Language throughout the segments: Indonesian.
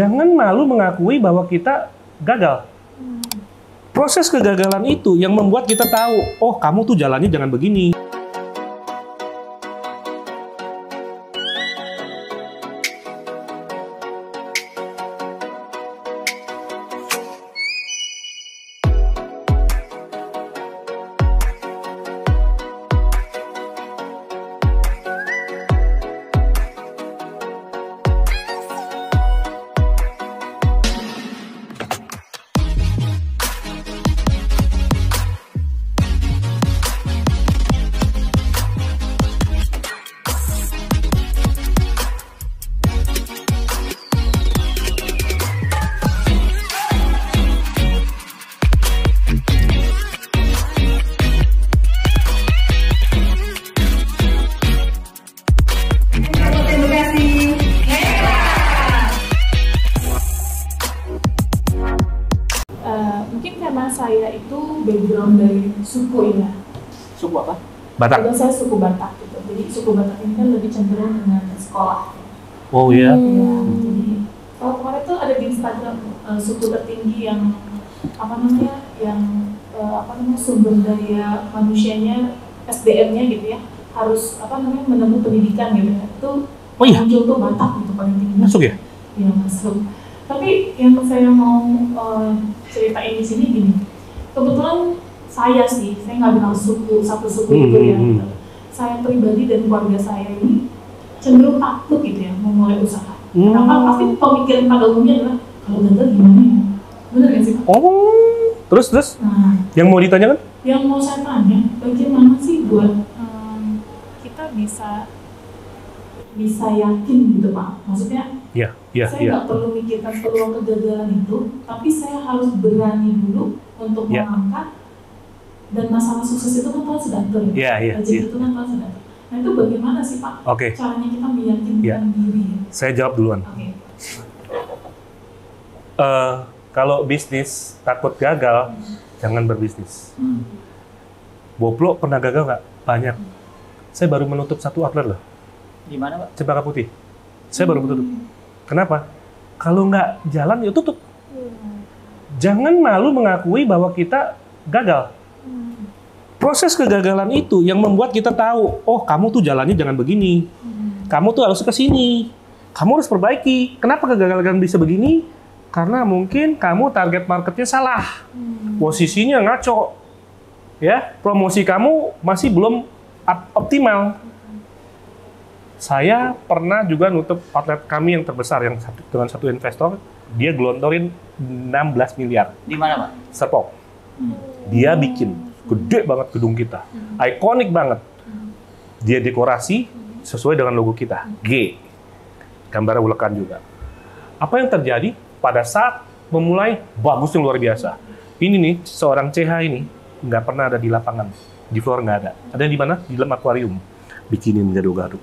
Jangan malu mengakui bahwa kita gagal. Proses kegagalan itu yang membuat kita tahu, oh kamu tuh jalannya jangan begini. Mungkin karena saya itu background dari suku ya. Suku apa? Batak. Kalau saya suku Batak gitu. Jadi suku Batak ini kan lebih cenderung dengan sekolah. Oh iya. Ya, jadi kalau kemarin tuh ada di Instagram suku tertinggi yang sumber daya manusianya, SDM-nya gitu ya, harus menempuh pendidikan gitu ya. Itu muncul tuh Batak gitu paling tinggi. Masuk ya? Iya masuk. Tapi yang saya mau ceritain di sini gini, kebetulan saya nggak bilang satu suku itu ya. Saya pribadi dan keluarga saya ini cenderung takut gitu ya memulai usaha. Kenapa? Pasti pemikiran pada umumnya adalah kalau gagal gimana ya? Bener nggak sih Pak? Oh, terus? Nah, yang mau ditanyakan? yang mau saya tanya, bagaimana sih buat kita bisa yakin gitu Pak? Maksudnya saya nggak perlu mikirkan peluang kegagalan itu, tapi saya harus berani dulu untuk melangkah. Dan masalah sukses itu kan Tuhan sudah atur ya. Rezeki itu kan Tuhan sudah atur. Nah itu bagaimana sih Pak? Caranya kita meyakinkan diri? Saya jawab duluan. Kalau bisnis takut gagal, jangan berbisnis. Boplo pernah gagal nggak? Banyak. Saya baru menutup satu outlet loh. Di mana Pak? Cempaka Putih. Saya baru menutup. Kenapa? Kalau nggak jalan ya tutup. Jangan malu mengakui bahwa kita gagal. Proses kegagalan itu yang membuat kita tahu, oh kamu tuh jalannya jangan begini. Kamu tuh harus ke sini. Kamu harus perbaiki. Kenapa kegagalan bisa begini? Karena mungkin kamu target marketnya salah. Posisinya ngaco. Ya, promosi kamu masih belum optimal. Saya pernah juga nutup outlet kami yang terbesar dengan satu investor, dia gelontorin 16 miliar. Di mana Pak? Serpong. Dia bikin gede banget gedung kita, ikonik banget. Dia dekorasi sesuai dengan logo kita, G, gambar ulekan juga. Apa yang terjadi pada saat memulai bagusnya luar biasa. Ini nih seorang CH ini nggak pernah ada di lapangan, di floor nggak ada. Ada di mana? Di dalam akuarium, bikinin gado-gado.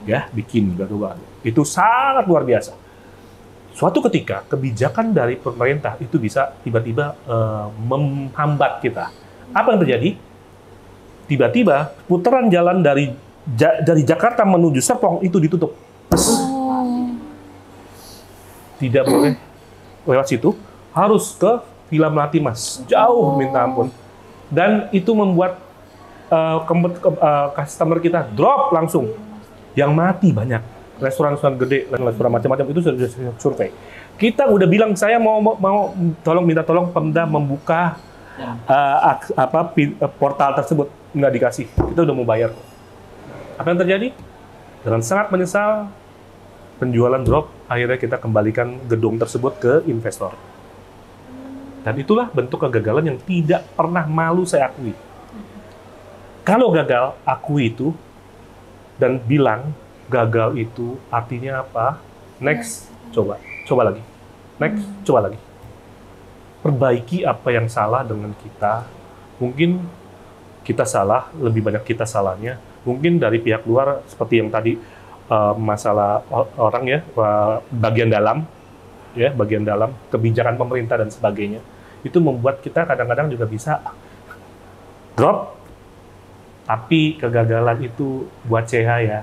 Ya, bikin gado-gado. Itu sangat luar biasa. Suatu ketika kebijakan dari pemerintah itu bisa tiba-tiba menghambat kita. Apa yang terjadi? Tiba-tiba putaran jalan dari Jakarta menuju Serpong itu ditutup. Tidak boleh lewat situ, harus ke Villa Melati Mas. Jauh minta ampun. Dan itu membuat customer kita drop langsung. Yang mati banyak. Restoran-restoran gede, restoran macam-macam itu sudah survei. Kita udah bilang saya mau minta tolong Pemda membuka portal tersebut, nggak dikasih. Kita udah mau bayar. Apa yang terjadi? Dengan sangat menyesal, penjualan drop, akhirnya kita kembalikan gedung tersebut ke investor. Dan itulah bentuk kegagalan yang tidak pernah malu saya akui. Kalau gagal, akui itu dan bilang gagal itu artinya apa? Next, coba lagi. Next, coba lagi. Perbaiki apa yang salah dengan kita. Mungkin kita salah, lebih banyak kita salahnya. Mungkin dari pihak luar, seperti yang tadi masalah orang ya, bagian dalam, kebijakan pemerintah dan sebagainya. Itu membuat kita kadang-kadang juga bisa drop. Tapi kegagalan itu buat CH ya,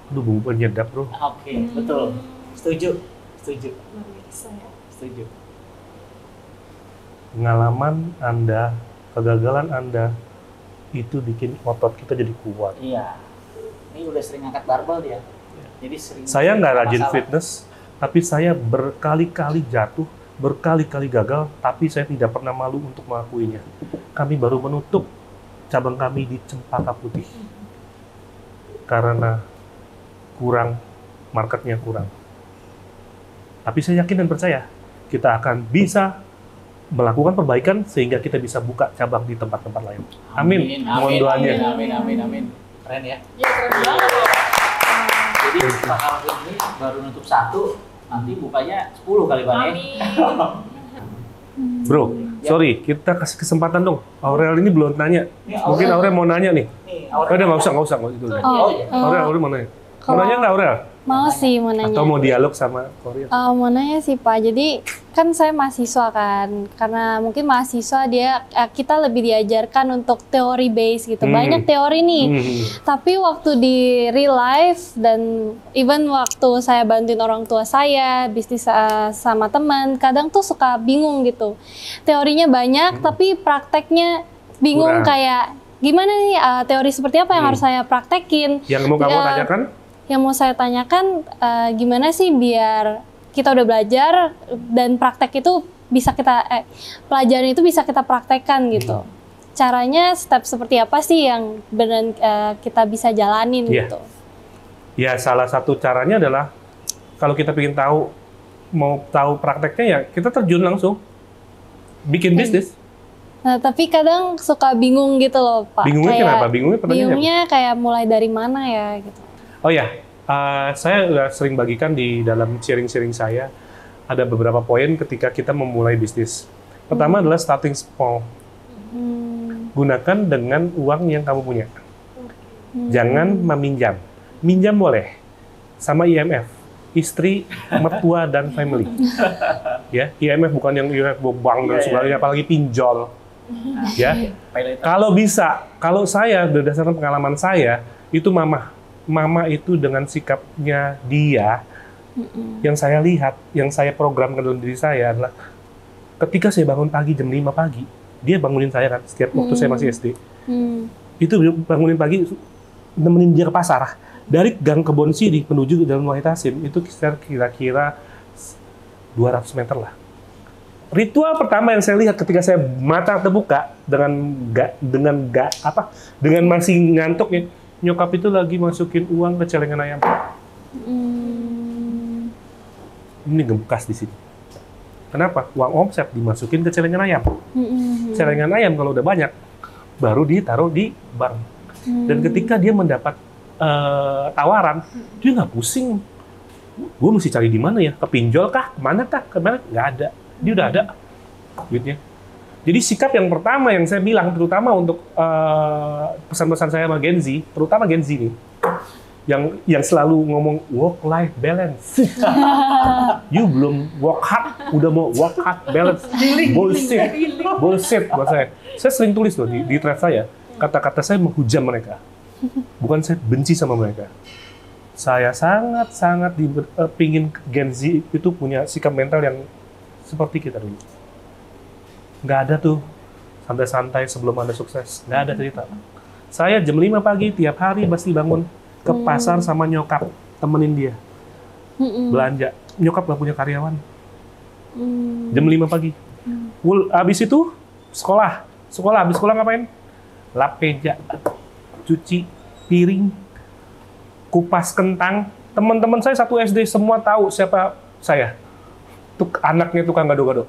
aduh bumbu penyedap bro. Oke, betul. Setuju Setuju. luar biasa ya. Setuju. Pengalaman Anda, kegagalan Anda, itu bikin otot kita jadi kuat. Iya. Ini udah sering angkat barbel dia. Jadi sering. Saya nggak rajin masalah. fitness, tapi saya berkali-kali jatuh, berkali-kali gagal, tapi saya tidak pernah malu untuk mengakuinya. Kami baru menutup cabang kami di Cempaka Putih. Karena marketnya kurang. Tapi saya yakin dan percaya, kita akan bisa melakukan perbaikan sehingga kita bisa buka cabang di tempat-tempat lain. Amin. Mohon doanya. Amin. Keren ya. Ya keren banget loh. Jadi Pak Alvin ini baru nutup 1, nanti bukanya 10 kali Pak ya. Amin. Bro, sorry, kita kasih kesempatan dong. Aurel ini belum nanya. Ini Mungkin Aurel mau nanya nih. Nih, Udah nggak usah. Itu. Aurel mau nanya. Mau nanya nggak Aurel? Mau sih, mau nanya. Atau mau dialog sama Korea? Mau nanya sih Pak, jadi kan saya mahasiswa kan, karena mungkin mahasiswa kita lebih diajarkan untuk teori base gitu, banyak teori nih. Tapi waktu di real life dan even waktu saya bantuin orang tua saya, bisnis sama teman, kadang tuh suka bingung gitu. Teorinya banyak, tapi prakteknya bingung. Kayak gimana nih teori seperti apa yang harus saya praktekin? Yang mau kamu tanyakan? Yang mau saya tanyakan, gimana sih biar kita udah belajar dan praktek itu bisa kita, pelajaran itu bisa kita praktekkan gitu. Caranya step seperti apa sih yang benar kita bisa jalanin gitu? Ya, salah satu caranya adalah kalau kita ingin mau tahu prakteknya ya kita terjun langsung bikin bisnis. Nah, tapi kadang suka bingung gitu loh Pak. Bingungnya kenapa? Bingungnya kayak mulai dari mana ya gitu. Oh ya, saya udah sering bagikan di dalam sharing-sharing saya, ada beberapa poin ketika kita memulai bisnis. Pertama adalah starting small. Gunakan dengan uang yang kamu punya. Jangan meminjam. Minjam boleh, sama IMF, istri, mertua, dan family. Ya, IMF bukan yang IMF bank dan sebagainya, apalagi pinjol. Ya, kalau bisa, kalau saya berdasarkan pengalaman saya, itu Mama itu dengan sikapnya dia, yang saya lihat, yang saya programkan dalam diri saya adalah ketika saya bangun pagi jam 5 pagi, dia bangunin saya kan setiap waktu saya masih SD. Itu bangunin pagi, nemenin dia ke pasar. Dari Gang Kebon Sirih menuju ke Jalan Wahid Hasim, itu kira-kira 200 meter lah. Ritual pertama yang saya lihat ketika saya mata terbuka dengan masih ngantuk ya, nyokap itu lagi masukin uang ke celengan ayam. Ini gemukas di sini. Kenapa? Uang omset dimasukin ke celengan ayam. Celengan ayam kalau udah banyak, baru ditaruh di bank. Dan ketika dia mendapat tawaran, dia nggak pusing. Gue mesti cari di mana ya? Ke pinjol kah? Kemana kah? Kemana? Nggak ada. Dia udah ada duitnya. Jadi sikap yang pertama yang saya bilang, terutama untuk pesan-pesan saya sama Gen Z, terutama Gen Z nih, yang selalu ngomong work-life balance. You belum work hard, udah mau work hard balance. Bullshit buat saya. Saya sering tulis loh di thread saya, kata-kata saya menghujam mereka. Bukan saya benci sama mereka. Saya sangat-sangat pingin Gen Z itu punya sikap mental yang seperti kita dulu. Nggak ada tuh santai-santai sebelum Anda sukses. Nggak ada cerita. Saya jam 5 pagi tiap hari pasti bangun ke pasar sama nyokap, temenin dia. Belanja. Nyokap nggak punya karyawan. Jam 5 pagi. Habis itu sekolah. Habis sekolah ngapain? Lap meja, cuci piring, kupas kentang. Teman-teman saya satu SD semua tahu siapa saya. Anaknya tukang gado-gado.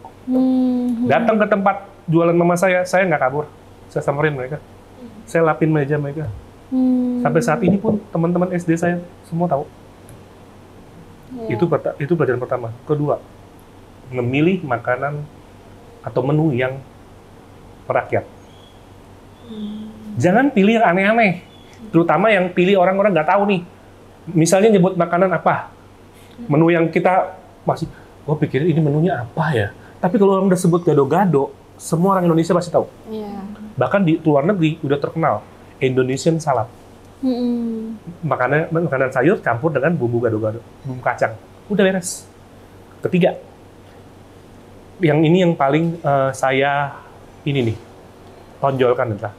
Datang ke tempat jualan mama saya nggak kabur. Saya samperin mereka. Saya lapin meja mereka. Sampai saat ini pun teman-teman SD saya semua tahu. Itu pelajaran pertama. Kedua, memilih makanan atau menu yang merakyat. Jangan pilih yang aneh-aneh. Terutama yang pilih orang-orang nggak tahu nih. Misalnya nyebut makanan apa. Menu yang kita masih, gue pikirin ini menunya apa ya. Tapi kalau orang udah sebut gado-gado, semua orang Indonesia pasti tahu. Bahkan di luar negeri udah terkenal Indonesian salad. Makanan sayur campur dengan bumbu gado-gado, bumbu kacang. Udah beres. Ketiga, yang paling saya ini nih tonjolkan adalah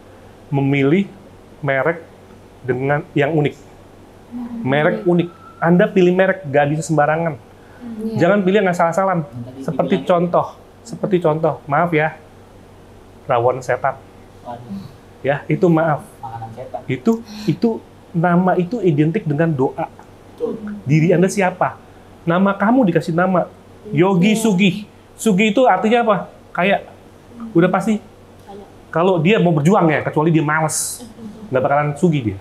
memilih merek dengan yang unik. Merek unik. Anda pilih merek gak bisa sembarangan. Jangan pilih yang asal-asalan. Seperti contoh, maaf ya, rawon setan. Ya, itu maaf. Itu nama itu identik dengan doa. Diri Anda siapa? Nama kamu dikasih nama Yogi Sugih. Sugih itu artinya apa? Kayak udah pasti. Kalau dia mau berjuang ya, kecuali dia males, nggak bakalan sugih dia.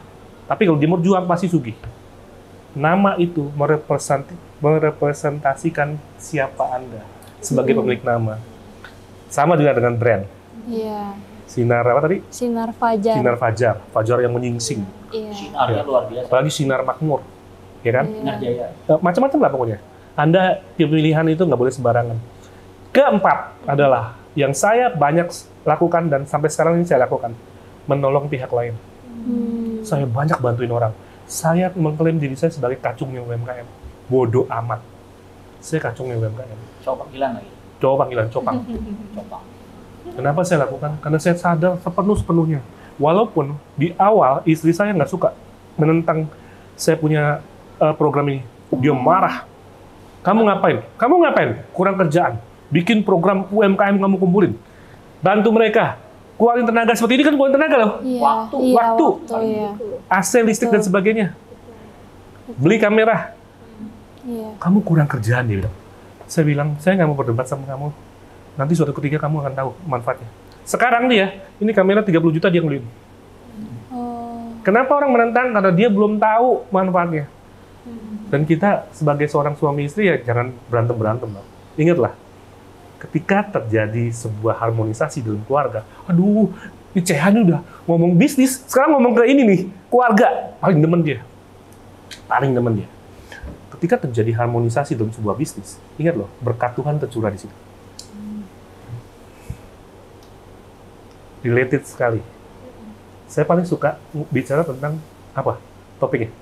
Tapi kalau dia mau berjuang pasti sugih. Nama itu merepresentasikan siapa Anda sebagai pemilik nama. Sama juga dengan brand. Iya. Sinar apa tadi? Sinar Fajar. Sinar Fajar. Fajar yang menyingsing. Iya. Sinarnya luar biasa. Apalagi sinar makmur, ya kan? Sinar Jaya. Macam-macam lah pokoknya. Anda pilihan itu nggak boleh sembarangan. Keempat adalah yang saya banyak lakukan dan sampai sekarang ini saya lakukan, menolong pihak lain. Saya banyak bantuin orang. Saya mengklaim diri saya sebagai kacungnya UMKM. Bodoh amat. Saya kacungnya UMKM. Coba panggilan lagi. Copang. Kenapa saya lakukan? Karena saya sadar sepenuhnya. Walaupun di awal istri saya nggak suka menentang saya punya program ini. Dia marah. Kamu ngapain? Kurang kerjaan. Bikin program UMKM kamu kumpulin. Bantu mereka. Keluarin tenaga seperti ini kan keluarin tenaga loh. Waktu. Iya. AC, listrik dan sebagainya. Beli kamera. Iya. Kamu kurang kerjaan, dia bilang. Saya bilang, saya nggak mau berdebat sama kamu. Nanti suatu ketika kamu akan tahu manfaatnya. Sekarang dia, ini kamera 30 juta dia beliin. Kenapa orang menentang? Karena dia belum tahu manfaatnya. Dan kita sebagai seorang suami istri ya jangan berantem-berantem. Ingatlah, ketika terjadi sebuah harmonisasi dalam keluarga, aduh, ini Cehan udah ngomong bisnis, sekarang ngomong ke ini nih, keluarga, paling demen dia. Ketika terjadi harmonisasi dalam sebuah bisnis, ingat loh, berkat Tuhan tercurah di situ. Related sekali. Saya paling suka bicara tentang apa? Topiknya?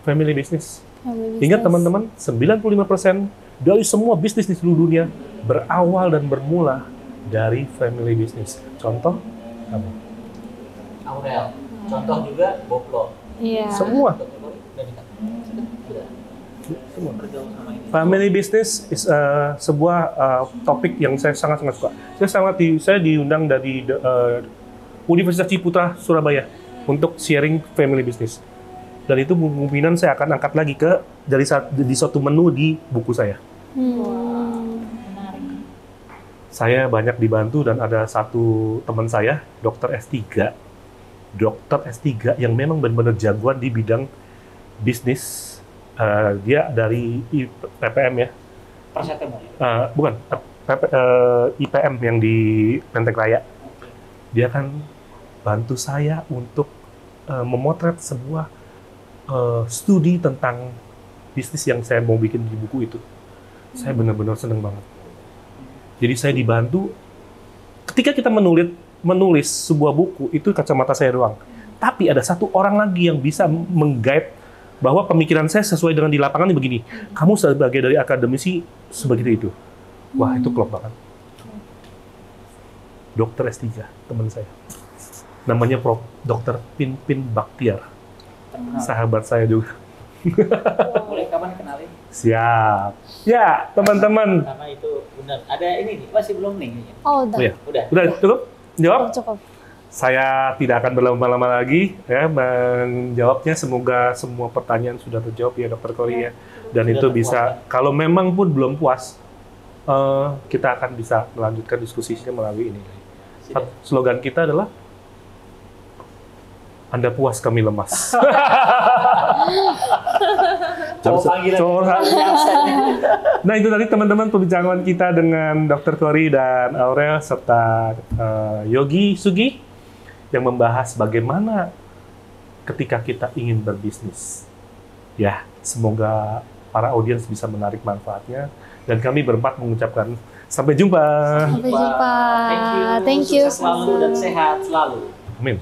Family business. Ingat teman-teman, 95% dari semua bisnis di seluruh dunia berawal dan bermula dari family business. Contoh, kamu. Aurel. Contoh juga Boblo. Iya. Semua. Family business is sebuah topik yang saya sangat-sangat suka. Saya diundang dari Universitas Ciputra Surabaya untuk sharing family business. Dan itu kemungkinan saya akan angkat lagi di suatu menu di buku saya. Menarik. Saya banyak dibantu dan ada satu teman saya, dokter S3 yang memang benar-benar jagoan di bidang bisnis. Dia dari PPM ya. Persetemur. Bukan, IPM yang di Menteng Raya. Dia akan bantu saya untuk memotret sebuah studi tentang bisnis yang saya mau bikin di buku itu. Saya benar-benar senang banget. Jadi saya dibantu. Ketika kita menulis sebuah buku, itu kacamata saya doang. Tapi ada satu orang lagi yang bisa meng-guide bahwa pemikiran saya sesuai dengan di lapangan ini begini. Kamu sebagai dari akademisi sebegitu itu. Wah, itu klop banget. Dokter S3, teman saya. Namanya Prof. Dr. Pinpin Baktiar. Sahabat saya juga. Boleh kapan kenalin? Siap. Ya, teman-teman. Karena itu benar. Ada ini nih, masih belum nih. Oh, udah. Oh, ya. Udah. Udah cukup? Jawab? Cukup. Saya tidak akan berlama-lama lagi ya menjawabnya. Semoga semua pertanyaan sudah terjawab ya Dr. Cory ya. Dan Sudah itu terpuas, bisa, ya? kalau memang pun belum puas, kita akan bisa melanjutkan diskusinya melalui ini. Sudah. Slogan kita adalah Anda puas, kami lemas. Nah, itu tadi teman-teman perbincangan kita dengan Dr. Cory dan Aurel serta Yogi Sugih yang membahas bagaimana ketika kita ingin berbisnis. Ya, semoga para audiens bisa menarik manfaatnya dan kami berempat mengucapkan sampai jumpa. Sampai jumpa. Thank you. Thank you. Sukses selalu dan sehat selalu. Amin.